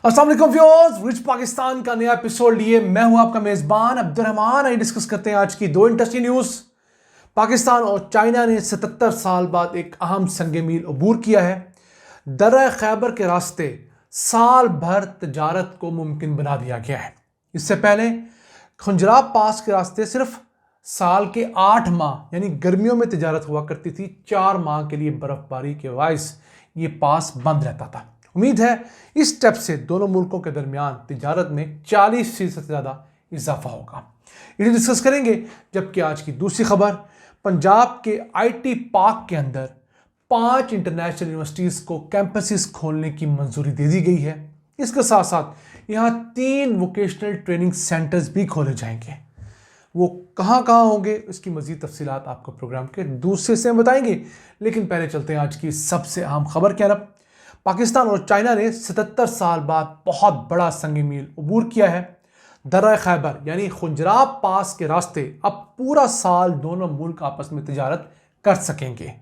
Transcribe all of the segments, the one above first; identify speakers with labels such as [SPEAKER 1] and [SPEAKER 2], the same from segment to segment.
[SPEAKER 1] अस्सलाम वालेकुम viewers, rich Pakistan का नया एपिसोड लिए मैं हूं आपका मेजबान अब्दुर्रहमान। आइए डिस्कस करते हैं आज की दो इंटरेस्टिंग न्यूज़। पाकिस्तान और चाइना ने 77 साल बाद एक अहम संग मील अबूर किया है। दर्रा खैबर के रास्ते साल भर तजारत को मुमकिन बना दिया गया है। इससे पहले खुंजराब पास के रास्ते सिर्फ साल के 8 माह यानी गर्मियों में तजारत हुआ करती थी। 4 माह के लिए बर्फबारी के बायस ये पास बंद रहता था। उम्मीद है इस स्टेप से दोनों मुल्कों के दरमियान तिजारत में 40% से ज़्यादा इजाफा होगा। इसे डिस्कस करेंगे। जबकि आज की दूसरी खबर, पंजाब के IT पार्क के अंदर 5 इंटरनेशनल यूनिवर्सिटीज़ को कैंपसेस खोलने की मंजूरी दे दी गई है। इसके साथ साथ यहाँ 3 वोकेशनल ट्रेनिंग सेंटर्स भी खोले जाएंगे। वो कहाँ कहाँ होंगे, इसकी मज़ीद तफसीलात आपको प्रोग्राम के दूसरे से बताएंगे। लेकिन पहले चलते हैं आज की सबसे अहम खबर की तरफ। पाकिस्तान और चाइना ने 77 साल बाद बहुत बड़ा संग मील अबूर किया है। दर्रा खैबर यानी खुंजराब पास के रास्ते अब पूरा साल दोनों मुल्क आपस में तिजारत कर सकेंगे।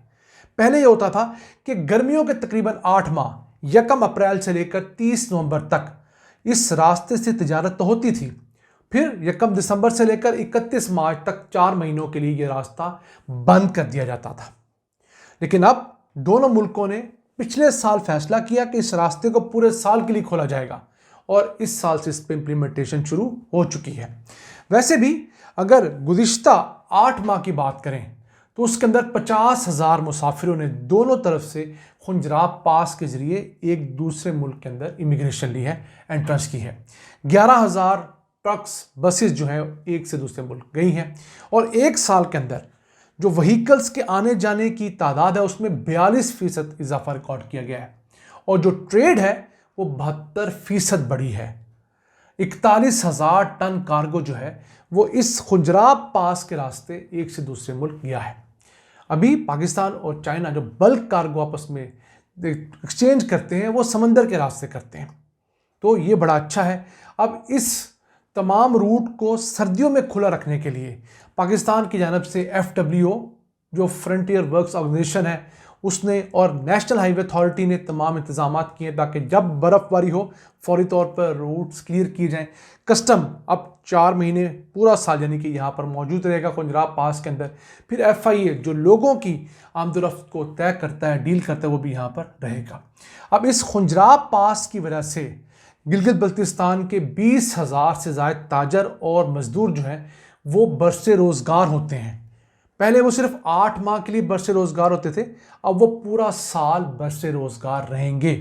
[SPEAKER 1] पहले यह होता था कि गर्मियों के तकरीबन 8 माह 1 अप्रैल से लेकर 30 नवंबर तक इस रास्ते से तिजारत तो होती थी। फिर 1 दिसंबर से लेकर 31 मार्च तक 4 महीनों के लिए यह रास्ता बंद कर दिया जाता था। लेकिन अब दोनों मुल्कों ने पिछले साल फैसला किया कि इस रास्ते को पूरे साल के लिए खोला जाएगा और इस साल से इस पर इंप्लीमेंटेशन शुरू हो चुकी है। वैसे भी अगर गुज़िश्ता 8 माह की बात करें तो उसके अंदर 50,000 मुसाफिरों ने दोनों तरफ से खुंजराब पास के ज़रिए एक दूसरे मुल्क के अंदर इमिग्रेशन ली है, एंट्रेंस की है। 11,000 ट्रक्स बसेस जो हैं एक से दूसरे मुल्क गई हैं और एक साल के अंदर जो व्हीकल्स के आने जाने की तादाद है उसमें 42% इजाफा रिकॉर्ड किया गया है और जो ट्रेड है वो 72% बढ़ी है। 41,000 टन कार्गो जो है वो इस खुंजराब पास के रास्ते एक से दूसरे मुल्क गया है। अभी पाकिस्तान और चाइना जो बल्क कार्गो आपस में एक्सचेंज करते हैं वो समंदर के रास्ते करते हैं, तो ये बड़ा अच्छा है। अब इस तमाम रूट को सर्दियों में खुला रखने के लिए पाकिस्तान की जानब से FWO जो फ्रंटियर वर्क्स ऑर्गेनाइजेशन है उसने और नेशनल हाईवे अथॉरिटी ने तमाम इंतजाम किए ताकि जब बर्फ़बारी हो फौरी तौर पर रूट्स क्लियर किए जाएं। कस्टम अब 4 महीने पूरा साल यानी कि यहाँ पर मौजूद रहेगा खुंजराब पास के अंदर। फिर FIA जो लोगों की आमदोरफ्त को तय करता है, डील करता है, वो भी यहाँ पर रहेगा। अब इस खुंजराब पास की वजह से गिलगित बल्तिस्तान के 20,000 से ज़ायद ताजर और मजदूर जो हैं वो बरसे रोज़गार होते हैं। पहले वो सिर्फ 8 माह के लिए बरसे रोज़गार होते थे, अब वो पूरा साल बरसे रोज़गार रहेंगे।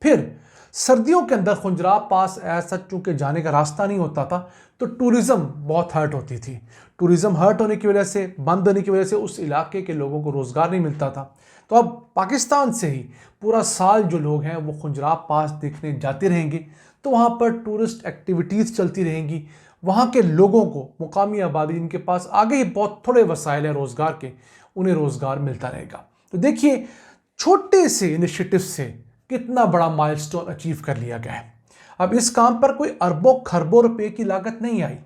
[SPEAKER 1] फिर सर्दियों के अंदर खुंजराब पास ऐसा चूँकि जाने का रास्ता नहीं होता था तो टूरिज़्म बहुत हर्ट होती थी। टूरिज़्म हर्ट होने की वजह से, बंद होने की वजह से उस इलाके के लोगों को रोज़गार नहीं मिलता था। तो अब पाकिस्तान से ही पूरा साल जो लोग हैं वो खुंजराब पास देखने जाते रहेंगे, तो वहाँ पर टूरिस्ट एक्टिविटीज़ चलती रहेंगी। वहाँ के लोगों को, मुकामी आबादी जिनके पास आगे ही बहुत थोड़े वसाइल हैं रोज़गार के, उन्हें रोज़गार मिलता रहेगा। तो देखिए छोटे से इनिशिएटिव से कितना बड़ा माइलस्टोन अचीव कर लिया गया है। अब इस काम पर कोई अरबों खरबों रुपए की लागत नहीं आई।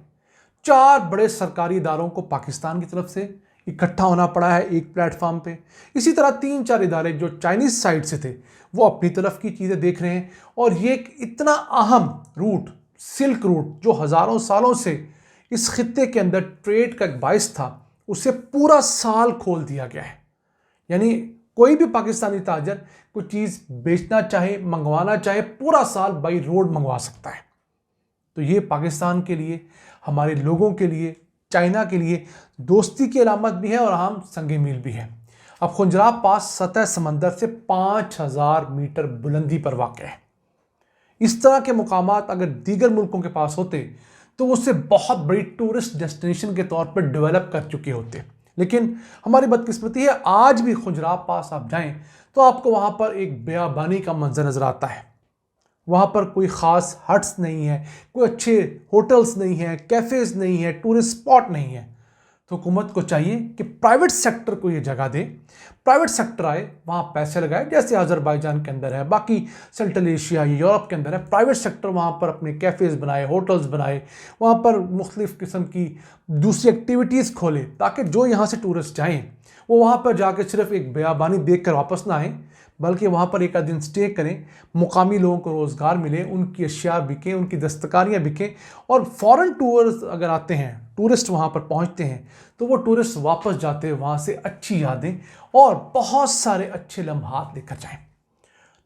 [SPEAKER 1] 4 बड़े सरकारी इदारों को पाकिस्तान की तरफ से इकट्ठा होना पड़ा है एक प्लेटफॉर्म पे। इसी तरह 3-4 इदारे जो चाइनीज़ साइड से थे वो अपनी तरफ की चीज़ें देख रहे हैं और ये एक इतना अहम रूट, सिल्क रूट, जो हज़ारों सालों से इस खित्ते के अंदर ट्रेड का एक बाइस था, उसे पूरा साल खोल दिया गया है। यानी कोई भी पाकिस्तानी ताजर कोई चीज़ बेचना चाहे, मंगवाना चाहे, पूरा साल बाई रोड मंगवा सकता है। तो ये पाकिस्तान के लिए, हमारे लोगों के लिए, चाइना के लिए दोस्ती की अलामत भी है और अहम संग मील भी है। अब खुंजराब पास सतह समंदर से 5,000 मीटर बुलंदी पर वाक़ है। इस तरह के मुकामात अगर दीगर मुल्कों के पास होते तो उससे बहुत बड़ी टूरिस्ट डेस्टिनेशन के तौर पर डेवलप कर चुके होते। लेकिन हमारी बदकिस्मती है, आज भी खुंजराब पास आप जाएं तो आपको वहाँ पर एक बेयाबानी का मंजर नज़र आता है। वहाँ पर कोई ख़ास हट्स नहीं है, कोई अच्छे होटल्स नहीं हैं, कैफ़ेज़ नहीं है, टूरिस्ट स्पॉट नहीं है। तो हुकूमत को चाहिए कि प्राइवेट सेक्टर को ये जगह दे, प्राइवेट सेक्टर आए, वहाँ पैसे लगाए, जैसे अज़रबैजान के अंदर है, बाकी सेंट्रल एशिया, यूरोप के अंदर है। प्राइवेट सेक्टर वहाँ पर अपने कैफ़ेज़ बनाए, होटल्स बनाए, वहाँ पर मुख्तलिफ़ किस्म की दूसरी एक्टिविटीज़ खोले ताकि जो यहाँ से टूरिस्ट जाएँ वो वहाँ पर जाकर सिर्फ एक बेयाबानी देख कर वापस ना आएँ, बल्कि वहाँ पर एक आध दिन स्टे करें, मुकामी लोगों को रोज़गार मिले, उनकी अशिया बिकें, उनकी दस्तकारियाँ बिकें। और फॉरेन टूर्स अगर आते हैं, टूरिस्ट वहाँ पर पहुँचते हैं, तो वो टूरिस्ट वापस जाते हैं वहाँ से अच्छी यादें और बहुत सारे अच्छे लम्हात लेकर जाएं।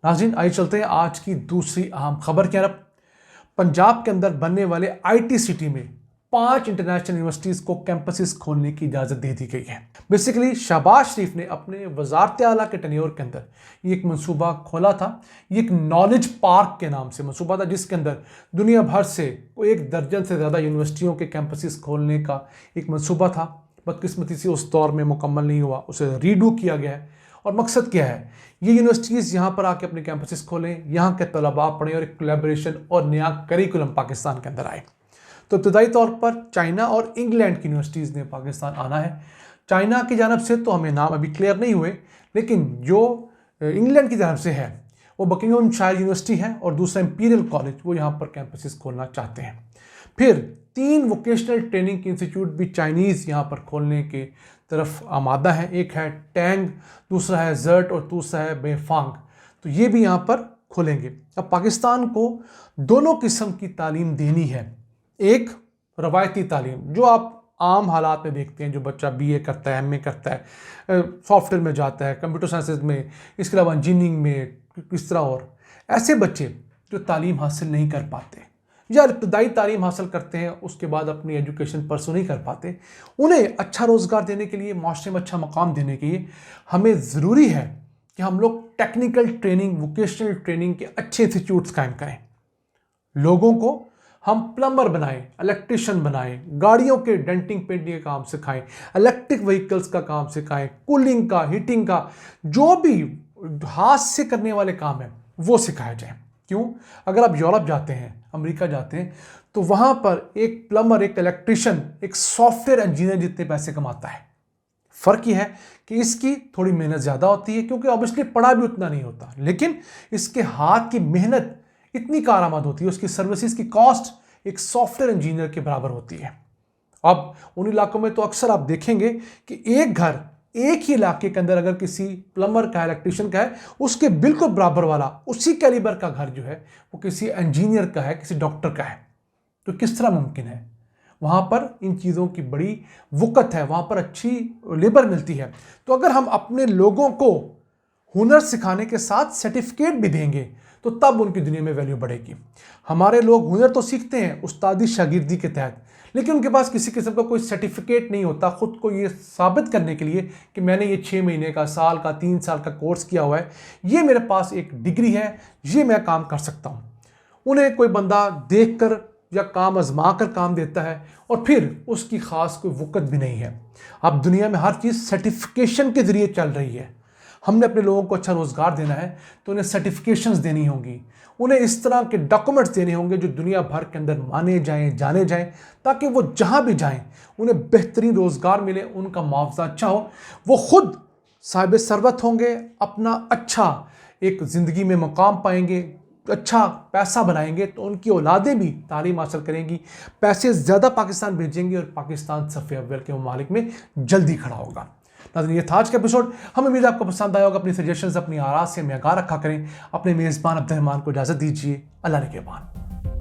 [SPEAKER 1] नाज़रीन, आइए चलते हैं आज की दूसरी अहम खबर की तरफ। पंजाब के अंदर बनने वाले IT सिटी में 5 इंटरनेशनल यूनिवर्सिटीज़ को कैंपसेस खोलने की इजाज़त दे दी गई है। बेसिकली शहबाज शरीफ ने अपने वजारत आला के टेन्योर के अंदर ये एक मंसूबा खोला था। ये एक नॉलेज पार्क के नाम से मंसूबा था, जिसके अंदर दुनिया भर से 1 दर्जन से ज़्यादा यूनिवर्सिटियों के कैंपसेस खोलने का एक मंसूबा था। बदकिस्मती से उस दौर में मुकम्मल नहीं हुआ, उसे रीडू किया गया है। और मकसद क्या है, ये यूनिवर्सिटीज़ यहाँ पर आके अपने कैंपसेस खोलें, यहाँ के तलबा पढ़ें और एक कोलैबोरेशन और नया करिकुलम पाकिस्तान के अंदर आए। तो इब्तदाई तौर पर चाइना और इंग्लैंड की यूनिवर्सिटीज़ ने पाकिस्तान आना है। चाइना की जानब से तो हमें नाम अभी क्लियर नहीं हुए, लेकिन जो इंग्लैंड की जानब से है वो बकिंघमशायर यूनिवर्सिटी है और दूसरा इंपीरियल कॉलेज, वो यहाँ पर कैंपसेस खोलना चाहते हैं। फिर 3 वोकेशनल ट्रेनिंग इंस्टीट्यूट भी चाइनीज़ यहाँ पर खोलने के तरफ आमादा है। एक है टैंग, दूसरा है जर्ट और दूसरा है बेफांग। तो ये भी यहाँ पर खोलेंगे। अब पाकिस्तान को दोनों किस्म की तालीम देनी है। एक रवायती तालीम जो आप आम हालात में देखते हैं, जो बच्चा BA करता है, MA करता है, सॉफ्टवेयर में जाता है, कंप्यूटर साइंसेज में, इसके अलावा इंजीनियरिंग में, किस तरह। और ऐसे बच्चे जो तालीम हासिल नहीं कर पाते या इब्तदाई तालीम हासिल करते हैं, उसके बाद अपनी एजुकेशन परसू नहीं कर पाते, उन्हें अच्छा रोज़गार देने के लिए, माशरे में अच्छा मकाम देने के लिए हमें ज़रूरी है कि हम लोग टेक्निकल ट्रेनिंग, वोकेशनल ट्रेनिंग के अच्छे इंस्टीट्यूट्स कायम करें। लोगों को हम प्लम्बर बनाएं, इलेक्ट्रिशियन बनाएं, गाड़ियों के डेंटिंग पेंटिंग का काम सिखाएं, इलेक्ट्रिक व्हीकल्स का काम सिखाएं, कूलिंग का, हीटिंग का, जो भी हाथ से करने वाले काम है वो सिखाए जाएं। क्यों? अगर आप यूरोप जाते हैं, अमेरिका जाते हैं, तो वहाँ पर एक प्लम्बर, एक इलेक्ट्रिशियन, एक सॉफ्टवेयर इंजीनियर जितने पैसे कमाता है। फ़र्क यह है कि इसकी थोड़ी मेहनत ज़्यादा होती है, क्योंकि ऑब्वियसली पढ़ा भी उतना नहीं होता, लेकिन इसके हाथ की मेहनत इतनी कारआमद होती है, उसकी सर्विसेज की कॉस्ट एक सॉफ्टवेयर इंजीनियर के बराबर होती है। अब उन इलाकों में तो अक्सर आप देखेंगे कि एक घर एक ही इलाके के अंदर अगर किसी प्लम्बर का है, इलेक्ट्रिशियन का है, उसके बिल्कुल बराबर वाला उसी कैलिबर का घर जो है वो किसी इंजीनियर का है, किसी डॉक्टर का है। तो किस तरह मुमकिन है? वहाँ पर इन चीज़ों की बड़ी वक़्त है, वहाँ पर अच्छी लेबर मिलती है। तो अगर हम अपने लोगों को हुनर सिखाने के साथ सर्टिफिकेट भी देंगे तो तब उनकी दुनिया में वैल्यू बढ़ेगी। हमारे लोग हुनर तो सीखते हैं उस्तादी शागिर्दी के तहत, लेकिन उनके पास किसी किस्म का कोई सर्टिफिकेट नहीं होता खुद को ये साबित करने के लिए कि मैंने ये 6 महीने का, साल का, 3 साल का कोर्स किया हुआ है, ये मेरे पास एक डिग्री है, ये मैं काम कर सकता हूँ। उन्हें कोई बंदा देख कर या काम आजमा कर काम देता है और फिर उसकी ख़ास कोई वक़्त भी नहीं है। अब दुनिया में हर चीज़ सर्टिफिकेशन के ज़रिए चल रही है। हमने अपने लोगों को अच्छा रोज़गार देना है तो उन्हें सर्टिफिकेशंस देनी होंगी, उन्हें इस तरह के डॉक्यूमेंट्स देने होंगे जो दुनिया भर के अंदर माने जाएं, जाने जाएं, ताकि वो जहां भी जाएं उन्हें बेहतरीन रोज़गार मिले, उनका मुआवजा अच्छा हो, वो खुद साहिब सरवत होंगे, अपना अच्छा एक ज़िंदगी में मकाम पाएंगे, अच्छा पैसा बनाएंगे, तो उनकी औलादें भी तालीम हासिल करेंगी, पैसे ज़्यादा पाकिस्तान भेजेंगे और पाकिस्तान सफ़े अव्वल के ममालिक में जल्दी खड़ा होगा। नाज़रीन, ये था आज का एपिसोड। हमें उम्मीद आपको पसंद आया होगा। अपनी सजेशंस, अपनी आराज़ से हमें आगाह रखा करें। अपने मेज़बान अब्दुल रहमान को इजाज़त दीजिए। अल्लाह ने के बाद।